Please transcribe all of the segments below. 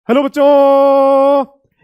Hello बच्चों,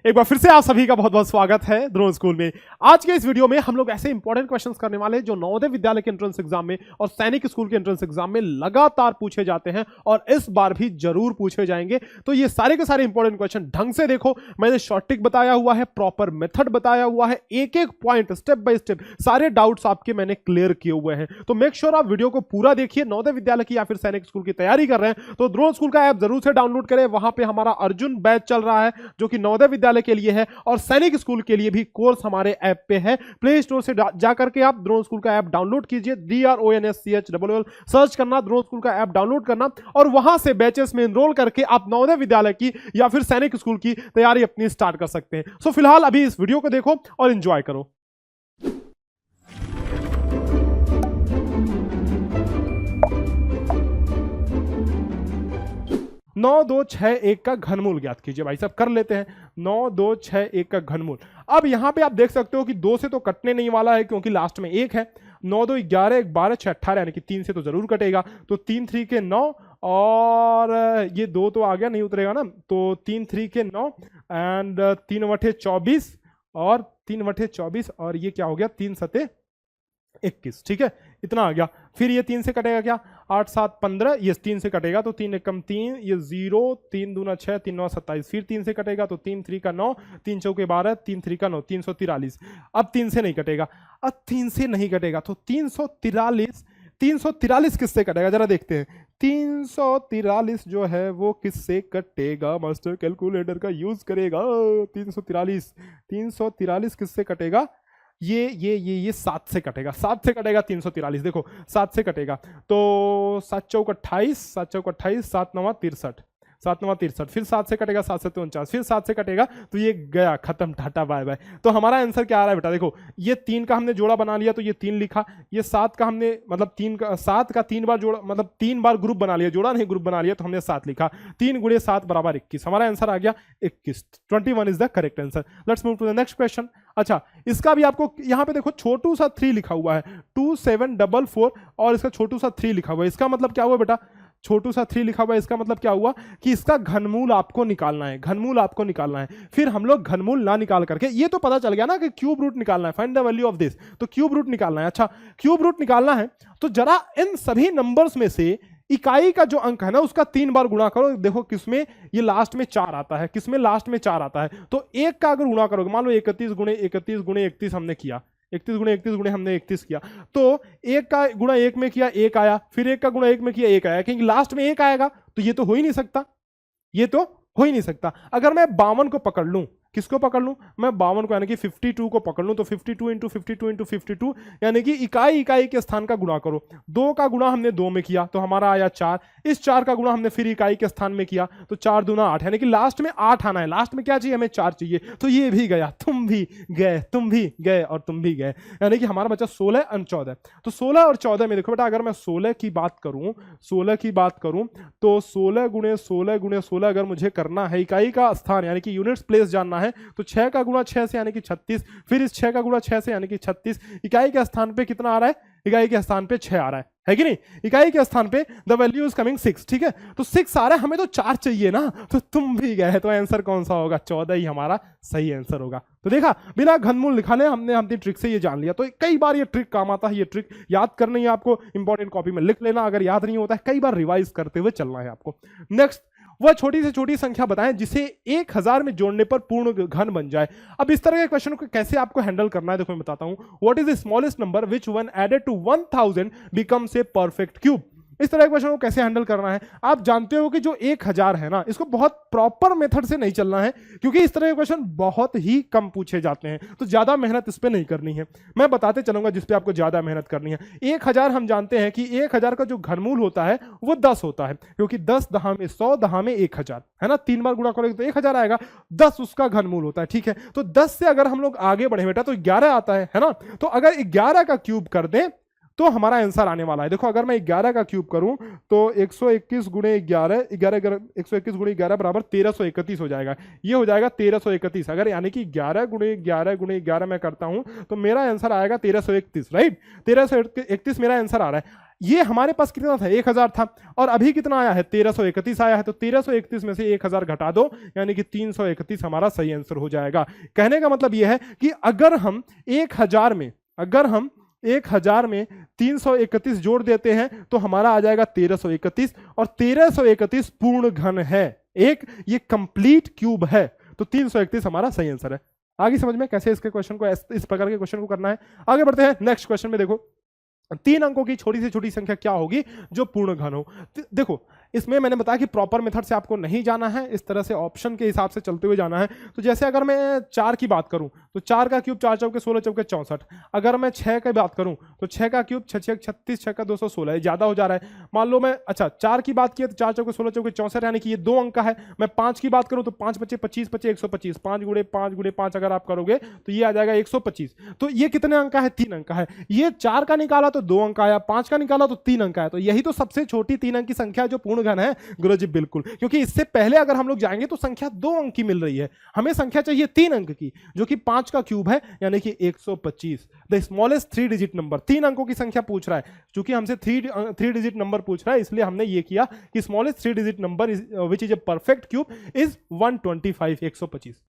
एक बार फिर से आप सभी का बहुत बहुत स्वागत है ड्रोन स्कूल में। आज के इस वीडियो में हम लोग ऐसे इंपॉर्टेंट क्वेश्चंस करने वाले हैं जो नवोदय विद्यालय के एंट्रेंस एग्जाम में और सैनिक स्कूल के एंट्रेंस एग्जाम में लगातार पूछे जाते हैं और इस बार भी जरूर पूछे जाएंगे। तो ये सारे के सारे इंपॉर्टेंट क्वेश्चन ढंग से देखो, मैंने शॉर्ट ट्रिक बताया हुआ है, प्रॉपर मेथड बताया हुआ है, एक एक पॉइंट स्टेप बाय स्टेप सारे डाउट्स आपके मैंने क्लियर किए हुए हैं। तो मेक श्योर आप वीडियो को पूरा देखिए। नवोदय विद्यालय की या फिर सैनिक स्कूल की तैयारी कर रहे हैं तो ड्रोन स्कूल का ऐप जरूर से डाउनलोड करें। वहां पे हमारा अर्जुन बैच चल रहा है जो कि नवोदय विद्यालय के लिए है और सैनिक स्कूल के लिए भी कोर्स हमारे ऐप पे है। प्ले स्टोर से जाकर के आप ड्रोन स्कूल का ऐप डाउनलोड कीजिए, DRONSCHOOL सर्च करना, ड्रोन स्कूल का ऐप डाउनलोड करना और वहां से बैचेस में एनरोल करके आप नवोदय विद्यालय की या फिर सैनिक स्कूल की तैयारी अपनी स्टार्ट कर सकते हैं। सो फिलहाल अभी इस वीडियो को देखो और एंजॉय करो। 9 2 6 1 का घनमूल ज्ञात कीजिए। भाई साहब कर लेते हैं। 9 2 6 1 का घनमूल। अब यहां पे आप देख सकते हो कि 2 से तो कटने नहीं वाला है क्योंकि लास्ट में 1 है। 9 2 11 1 12 6 18 यानी कि 3 से तो जरूर कटेगा। तो 3 3 के 9 और ये 2 तो आ गया, नहीं उतरेगा ना। तो 3 3 के 9 एंड 3 बटे 24 और 3 बटे 24 और ये क्या हो गया 3 सते 21। ठीक है, इतना आ गया। फिर ये 3 से कटेगा क्या 8 7 15, ये 3 से कटेगा तो 3 एकम 3, ये 0, 3 दूना 6, 3 9 27। फिर 3 से कटेगा तो 3 3 का 9, 3 चौके 12, 3 3 का 9, 343। अब 3 से नहीं कटेगा, अब 3 से नहीं कटेगा तो 343। 343 किससे कटेगा जरा देखते हैं। 343 जो है वो किससे कटेगा, मास्टर कैलकुलेटर का यूज करेगा। 343 किससे कटेगा, ये 7 से कटेगा। 7 से कटेगा 343, देखो 7 से कटेगा तो 7 चौक 28, 7 चौक 28, 7 9 63, 7 9 63। फिर 7 से कटेगा 7 से 49, फिर 7 से कटेगा तो ये गया, खत्म, टाटा बाय बाय। तो हमारा आंसर क्या आ रहा है बेटा, देखो ये 3 का हमने जोड़ा बना लिया तो ये 3 लिखा, ये 7 का हमने मतलब 3 का 7 का 3 बार जोड़ा मतलब 3 बार ग्रुप बना लिया, जोड़ा नहीं ग्रुप बना लिया तो हमने 7 लिखा। 3 गुणे 7 बराबर 21, हमारा आंसर आ गया 21। 21 is the correct answer. Let's move to the next question. अच्छा, इसका भी आपको यहाँ पे देखो छोटू सा 3 लिखा हुआ है, 2744 और इसका छोटू सा 3 लिखा हुआ है। इसका मतलब क्या हुआ बेटा, छोटू सा 3 लिखा हुआ है, इसका मतलब क्या हुआ कि इसका घनमूल आपको निकालना है। घनमूल आपको निकालना है। फिर हम लोग घनमूल ना निकाल करके, ये तो पता चल गया ना कि क्यूब रूट निकालना है, find the value of this, तो क्यूब रूट निकालना है। अच्छा, क्यूब रूट निकालना है तो जरा इन सभी नंबर्स में से इकाई का जो अंक है ना उसका 3 बार गुणा करो। देखो किसमें ये लास्ट में 4 आता है, किसमें लास्ट में 4 आता है। तो 1 का अगर गुणा करोगे, मान लो 31 गुणे 31 गुणे 31 हमने किया, 31 गुणे 31 गुणे हमने 31 किया, तो 1 का गुणा 1 में किया 1 आया, फिर 1 का गुणा 1 में किया 1 आया, क्योंकि लास्ट में 1 आएगा तो ये तो हो ही नहीं सकता, ये तो हो ही नहीं सकता। अगर मैं 52 को पकड़ लूं, किसको पकड़ लूं, मैं 52 को यानी कि 52 को पकड़ लूं तो 52 इंटू 52 इंटू 52 यानी कि इकाई के स्थान का गुणा करो। 2 का गुणा हमने 2 में किया तो हमारा आया 4, इस 4 का गुणा हमने फिर इकाई के स्थान में किया तो 4 दूना 8, यानी कि लास्ट में 8 आना है। लास्ट में क्या चाहिए हमें, 4 चाहिए। तो ये भी गया, तुम भी गए, तुम भी गए और तुम भी गए, यानी कि हमारा बचा 16 और 14। तो 16 और 14 में देखो बेटा, अगर मैं 16 की बात करूं, 16 की बात करूं तो 16 गुणे 16 गुणे 16 अगर मुझे करना है, इकाई का स्थान यानी कि यूनिट्स प्लेस जानना है तो 6 का गुणा 6 से यानी कि 36, फिर इस 6 का गुणा 6 से यानी कि 36। इकाई के स्थान पे कितना आ रहा है, इकाई के स्थान पे 6 आ रहा है कि नहीं। इकाई के स्थान पे द वैल्यू इज कमिंग 6। ठीक है, तो 6 आ रहा है, हमें तो 4 चाहिए ना, तो तुम भी गए। तो आंसर कौन सा होगा, 14 ही हमारा सही आंसर होगा। तो देखा, बिना घनमूल निकाले हमने अपनी ट्रिक से ये जान लिया। तो कई बार ये ट्रिक काम आता है, ये ट्रिक याद करनी है आपको, इंपॉर्टेंट कॉपी में लिख लेना, अगर याद नहीं होता है कई बार रिवाइज करते हुए चलना है आपको। नेक्स्ट, वह छोटी से छोटी संख्या बताएं जिसे 1000 में जोड़ने पर पूर्ण घन बन जाए। अब इस तरह के क्वेश्चन को कैसे आपको हैंडल करना है, देखो मैं बताता हूं। What is the smallest number which when added to 1000 becomes a perfect cube. इस तरह के क्वेश्चन को कैसे हैंडल करना है, आप जानते हो कि जो 1000 है ना, इसको बहुत प्रॉपर मेथड से नहीं चलना है क्योंकि इस तरह के क्वेश्चन बहुत ही कम पूछे जाते हैं, तो ज्यादा मेहनत इस पे नहीं करनी है। मैं बताते चलूंगा जिस पे आपको ज्यादा मेहनत करनी है। 1000 हम जानते हैं कि 1000 का जो घनमूल होता है वो 10 होता है, क्योंकि 10 दहा में 100 दहा में 1000 है ना, 3 बार गुणा करोगे तो 1000 आएगा। 10 उसका घनमूल होता है। ठीक है, तो 10 से अगर हम लोग आगे बढ़े बेटा तो 11 आता है ना। तो अगर 11 का क्यूब कर दें तो हमारा आंसर आने वाला है। देखो अगर मैं 11 का क्यूब करूं तो 121 गुणे 11, 121 गुणे 11 बराबर 1331 हो जाएगा। ये हो जाएगा 1331। अगर यानी कि 11 गुणे 11 गुणे 11 मैं करता हूं तो मेरा आंसर आएगा 1331, राइट। 1331 मेरा आंसर आ रहा है। ये हमारे पास कितना था, 1000 था, और अभी कितना आया है, 1331 आया है। तो 1331 में से 1000 घटा दो, यानी कि 331 हमारा सही आंसर हो जाएगा। कहने का मतलब यह है कि अगर हम 1000 में 331 जोड़ देते हैं तो हमारा आ जाएगा 1331, और 1331 पूर्ण घन है, एक ये कंप्लीट क्यूब है। तो 331 हमारा सही आंसर है। आगे समझ में कैसे इसके क्वेश्चन को, इस प्रकार के क्वेश्चन को करना है। आगे बढ़ते हैं नेक्स्ट क्वेश्चन में। देखो 3 अंकों की छोटी से छोटी संख्या क्या होगी जो पूर्ण घन हो। देखो इसमें मैंने बताया कि प्रॉपर मेथड से आपको नहीं जाना है, इस तरह से ऑप्शन के हिसाब से चलते हुए जाना है। तो जैसे अगर मैं 4 की बात करूं तो 4 का क्यूब 4 चौके 16 चौके 64। अगर मैं 6 की बात करूं तो 6 का क्यूब 6 6 36, 6 का 216, ज्यादा हो जा रहा है। मान लो मैं 4 की बात की तो 4 चौके 16 चौके 64, यानी कि ये 2 अंक का है। मैं 5 की बात करूं तो 5 बचे 25 बचे 125, 5 गुणे 5 गुणे 5 अगर आप करोगे तो ये आ जाएगा 125। तो ये कितने अंक का है, 3 अंक का है। ये 4 का निकाला तो 2 अंक आया, 5 का निकाला तो 3 अंक आया। तो यही तो सबसे छोटी 3 अंक की संख्या जो पूर्ण घन है गुरुजी, बिल्कुल। क्योंकि इससे पहले अगर हम लोग जाएंगे तो संख्या 2 अंक की मिल रही है, हमें संख्या चाहिए 3 अंक की, जो कि 5 का क्यूब है, यानी कि 125। द स्मॉलेस्ट 3 डिजिट नंबर, 3 अंकों की संख्या पूछ रहा है। चूंकि हमसे 3 डिजिट नंबर पूछ रहा है, इसलिए हमने ये किया कि smallest 3 digit number which is a perfect cube is 125, 125।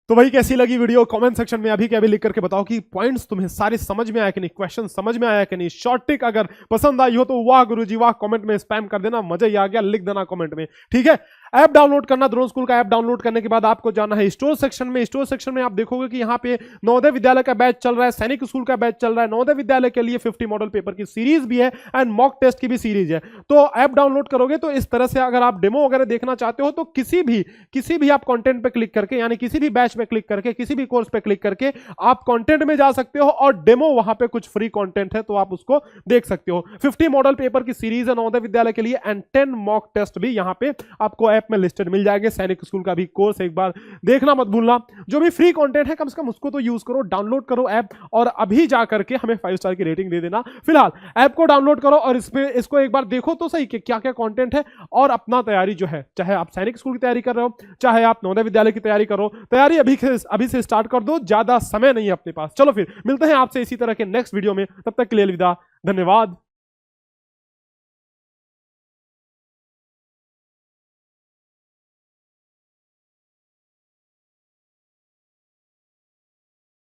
तो भाई कैसी लगी वीडियो, कमेंट सेक्शन में अभी के अभी लिख करके बताओ कि पॉइंट्स तुम्हें सारे समझ में आया कि नहीं, क्वेश्चन समझ में आया कि नहीं। शॉर्ट ट्रिक अगर पसंद आई हो तो वाह गुरुजी वाह कमेंट में स्पैम कर देना, मजा ही आ गया, लिख देना कमेंट में, ठीक है। ऐप डाउनलोड करना, द्रोण स्कूल का ऐप डाउनलोड करने के बाद आपको जाना है स्टोर सेक्शन में। स्टोर सेक्शन में आप देखोगे कि यहाँ पे नवोदय विद्यालय का बैच चल रहा है, सैनिक स्कूल का बैच चल रहा है, नवोदय विद्यालय के लिए 50 मॉडल पेपर की सीरीज भी है एंड मॉक टेस्ट की भी सीरीज है। तो ऐप डाउनलोड करोगे तो इस तरह से अगर आप डेमो वगैरह देखना चाहते हो तो किसी भी आप कंटेंट पे क्लिक करके, यानी किसी भी बैच पे क्लिक करके, किसी भी कोर्स पे क्लिक करके आप कंटेंट में जा सकते हो, और डेमो वहां पे कुछ फ्री कंटेंट है तो आप उसको देख सकते हो। 50 मॉडल पेपर की सीरीज है नवोदय विद्यालय के लिए एंड 10 मॉक टेस्ट भी यहाँ पे आपको ऐप में लिस्टेड मिल जाएगा। सैनिक स्कूल का भी कोर्स एक बार देखना मत भूलना। जो भी फ्री कंटेंट है कम से कम उसको तो यूज करो, डाउनलोड करो ऐप, और अभी जा करके हमें 5 स्टार की रेटिंग दे देना। फिलहाल ऐप को डाउनलोड करो और इसको एक बार देखो तो सही कि क्या क्या कंटेंट है, और अपना तैयारी जो है, चाहे आप सैनिक स्कूल की तैयारी कर रहे हो, चाहे आप नवोदय विद्यालय की तैयारी करो, तैयारी अभी से स्टार्ट कर दो, ज्यादा समय नहीं है अपने पास। चलो फिर मिलते हैं आपसे इसी तरह के नेक्स्ट वीडियो में, तब तक के लिए अलविदा, धन्यवाद।